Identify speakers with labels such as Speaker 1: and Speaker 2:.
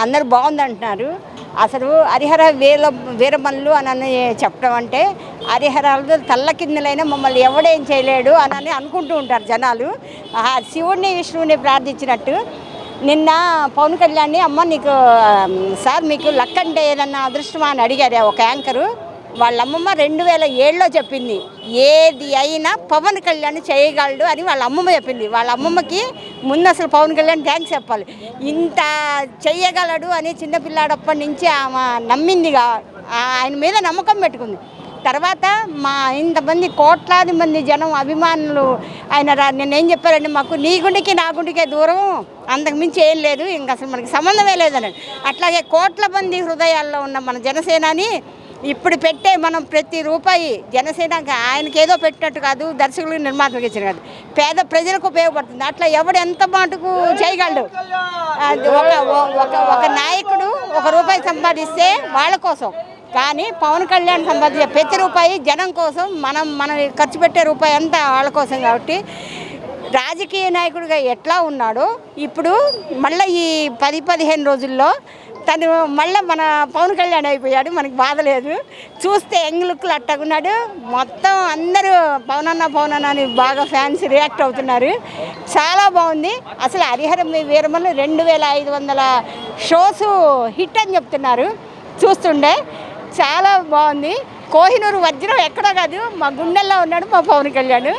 Speaker 1: అందరూ బాగుందంటున్నారు. అసలు హరిహర వీరమల్లు అని చెప్పడం అంటే హరిహరాలు తల్లకిందులైన మమ్మల్ని ఎవడేం చేయలేడు అని అనుకుంటూ ఉంటారు జనాలు. శివుడిని విష్ణువుని ప్రార్థించినట్టు నిన్న పవన్ కళ్యాణ్ని అమ్మ నీకు సార్ మీకు లక్ అంటే ఏదన్నా అదృష్టమా అని అడిగారు ఒక యాంకరు. వాళ్ళ అమ్మమ్మ 2007లో చెప్పింది ఏది అయినా పవన్ కళ్యాణ్ చేయగలడు అని వాళ్ళ అమ్మమ్మ చెప్పింది. వాళ్ళ అమ్మమ్మకి ముందు అసలు పవన్ కళ్యాణ్ థ్యాంక్స్ చెప్పాలి. ఇంత చెయ్యగలడు అని చిన్నపిల్లాడప్పటి నుంచి ఆమె నమ్మిందిగా, ఆయన మీద నమ్మకం పెట్టుకుంది. తర్వాత మా ఇంతమంది కోట్లాది మంది జనం అభిమానులు ఆయన నేనేం చెప్పారండి, మాకు నీ గుండెకి నా గుండెకే దూరం, అంతకుమించి ఏం లేదు, ఇంక అసలు మనకి సంబంధమే లేదని. అట్లాగే కోట్ల మంది హృదయాల్లో ఉన్న మన జనసేనాని ఇప్పుడు పెట్టే మనం ప్రతి రూపాయి జనసేనకి ఆయనకి ఏదో పెట్టినట్టు కాదు, దర్శకులకు నిర్మాతలకు ఇచ్చిన కాదు, పేద ప్రజలకు ఉపయోగపడుతుంది. అట్లా ఎవడు ఎంత మటుకు చేయగలడు. ఒక నాయకుడు ₹1 సంపాదిస్తే వాళ్ళ కోసం, కానీ పవన్ కళ్యాణ్ సంపాదించే ప్రతి రూపాయి జనం కోసం, మనం ఖర్చు పెట్టే రూపాయి అంతా వాళ్ళ కోసం. కాబట్టి రాజకీయ నాయకుడిగా ఎట్లా ఉన్నాడో ఇప్పుడు మళ్ళీ ఈ 10-15 రోజుల్లో తను మళ్ళీ మన పవన్ కళ్యాణ్ అయిపోయాడు. మనకి బాధ లేదు. చూస్తే యంగ్ లుక్లు అట్టగున్నాడు. మొత్తం అందరూ పవన్ అన్న అని బాగా ఫ్యాన్స్ రియాక్ట్ అవుతున్నారు. చాలా బాగుంది. అసలు హరిహర వీరమల్లు 2500 షోస్ హిట్ అని చెప్తున్నారు. చూస్తుండే చాలా బాగుంది. కోహినూరు వజ్రం ఎక్కడో కాదు, మా గుండెల్లో ఉన్నాడు మా పవన్ కళ్యాణ్.